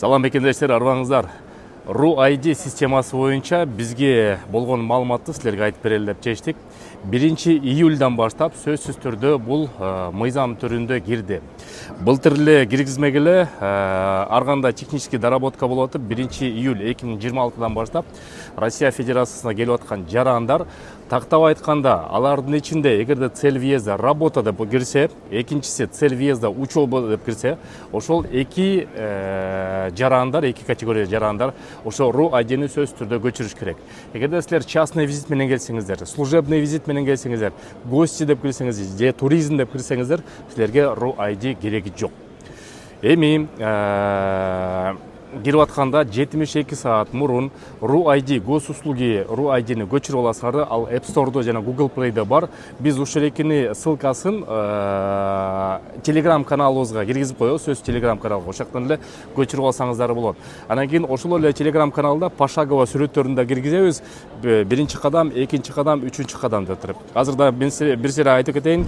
Салам мекендештер, арбаңыздар. RU-ID системасы боюнча бизге болгон маалыматты силерге айтып берели деп чечтик. 1-июльдан баштап сөзсүз түрдө бул мыйзам түрүндө кирди. Былтыр эле киргизмегеле ар кандай технический доработка болуп атып, 1-июль 2026-дан баштап Россия Федерациясына келип аткан жарандар, тактап айтканда, алардын ичинде эгерде цель въезда работа деп кирсе, экинчиси цель въезда учеба деп кирсе, ошол эки жарандар, эки категория жарандар ошо RU-ID'ни сөзсүз түрдө көчүрүш керек. Эгерде силер частный визит менен келсеңиздер, служебный визит менен келсеңиздер, гости деп кирсеңиздер, же туризм деп кирсеңиздер, силерге RU-ID кереги жок. Эми кирип атканда 72 саат мурун RU-ID госуслуги RU-ID'ни көчүрүп аласыңар. Ал App Store'да жана Google Play'де бар. Биз ушул экини ссылкасын Telegram каналыбызга киргизип коебуз. Сөз Telegram каналы. Ошоктон эле көчүрүп алсаңыздар болот. Анан кийин ошол эле Telegram каналда пошагово сүрөттөрүн да киргизебиз. Биринчи кадам, экинчи кадам, үчүнчү кадам деп туруп. Азырда бир сире айтып кетейин.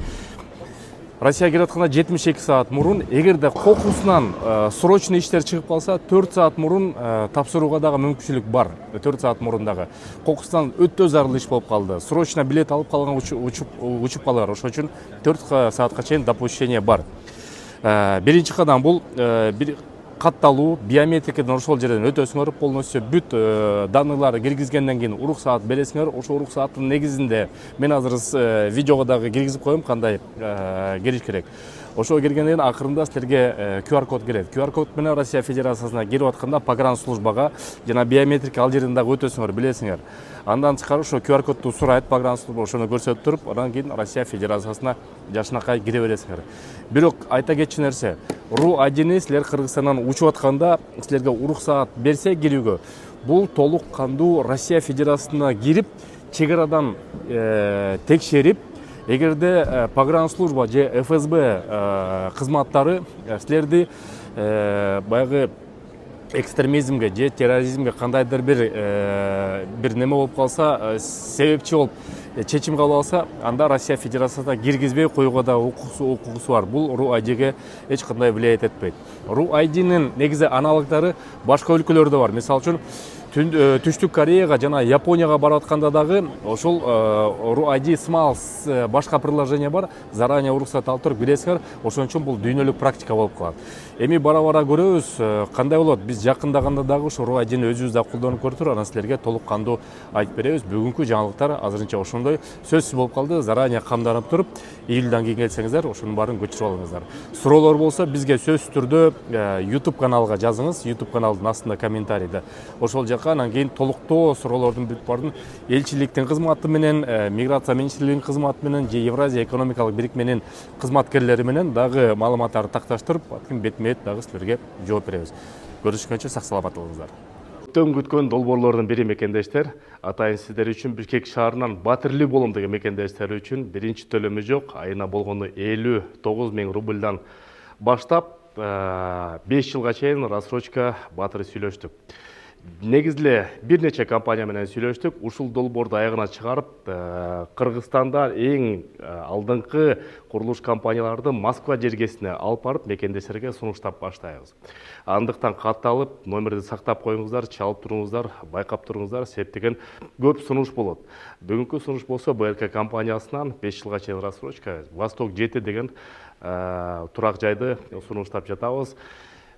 Россия кирип атканда 72 саат мурун, эгерде кокусунан срочный иштер чыгып калса, 4 саат мурун тапшырууга дагы мүмкүнчүлүк бар. 4 саат мурун дагы. Кокусунан өтө зарыл иш болуп калды. Срочно билет алып калган учуп калар. Ошон үчүн 4 саатка чейин допущение бар. Биринчи кадам бул катталуу, биометрикаден ошол жерден өтөсүңөр, полностью бүт данныйларды киргизгенден кийин уруксаат бересиңер. Ошол уруксааттын негизинде мен азыр видеого дагы киргизип коем кандай кириш керек. Ошо киргенден акырында силерге QR код келет. QR код менен Россия Федерациясына кирип атканда погранслужбага жана биометрика ал жерден дагы өтөсүңөр, билесиңер. Андан тышкары ошо QR кодду сурайт погранслужба, ошону көрсөтүп туруп, андан кийин Россия Федерациясына жашынакай кире бересиңер. Бирок айта кетчү нерсе, RU-ID'ни силер Кыргызстандан учуп атканда силерге уруксаат берсе кирүүгө, бул толук кандуу Россия Федерациясына кирип, чек арадан текшерип, эгерде погранслужба же ФСБ кызматтары силерди баягы экстремизмге же терроризмге кандайдыр бир неме болуп калса, себепчи болуп чечим кабыл алса, анда Россия Федерациясына киргизбей коюуга да укугусу бар. Бул RU-ID'ге эч кандай влиять этпейт. RU-ID'нин негизи аналогдору башка өлкөлөрдө бар. Мисалы үчүн Түштүк Кореяга жана Японияга барып атканда дагы ошол RU-ID Smiles башка приложение бар. Заранее уруксат алып туруп билесиңер. Ошон үчүн бул дүйнөлүк практика болуп калат. Эми бара-бара көрөбүз кандай болот. Биз жакындаганда дагы ошо RU-ID'ни өзүбүз да колдонуп көрүп, анан силерге толук кандуу айтып беребиз. Бүгүнкү жаңылыктар азырынча ошондой сөзсүз болуп калды. Заранее камданып туруп, июльдан кийин келсеңиздер, ошонун баарын көчүрүп алыңыздар. Суроолор болсо бизге сөзсүз түрдө YouTube каналга жазыңыз. YouTube каналдын астында комментарийде. Ошол анан кийин толуктоо суроолордун бүт баарын элчиликтин кызматы менен, миграция министрлигинин кызматы менен же Евразия экономикалык бирикменин кызматкерлери менен дагы маалыматтарды такташтырып, бетме-бет дагы силерге жооп беребиз. Көрүшкөнчө сак саламат болуңуздар. Көптөн күткөн долбоорлордун бири мекендештер, атайын сиздер үчүн Бишкек шаарынан Батырлуу болом деген мекендештер үчүн биринчи төлөмү жок, айына болгону 59 000 рубльдан баштап 5 жылга чейин рассрочка батыры сүйлөштүк. Негизле бир нече компания менен сүйлөштүк. Ушул долбоорду аягына чыгарып, Кыргызстанда эң алдыңкы курулуш компанияларды Москва жергесине алып барып, мекендештерге сунуштап баштайбыз. Андыктан катталып, номерди сактап коюңуздар, чалып туруңуздар, байкап туруңуздар, септеген көп сунуш болот. Бүгүнкү сунуш болсо БРК компаниясынан 5 жылга чейин рассрочка, Восток 7 деген турак жайды сунуштап жатабыз.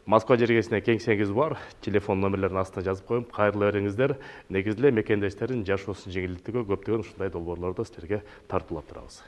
Москва жергесине кеңсеңиз бар, телефон номерлерин астына жазып коюм, кайрылы бериңиздер. Негизле мекендештердин жашоосун жеңилдетүүгө көптөгөн ушундай долбоорлорду силерге тартуулап турабыз.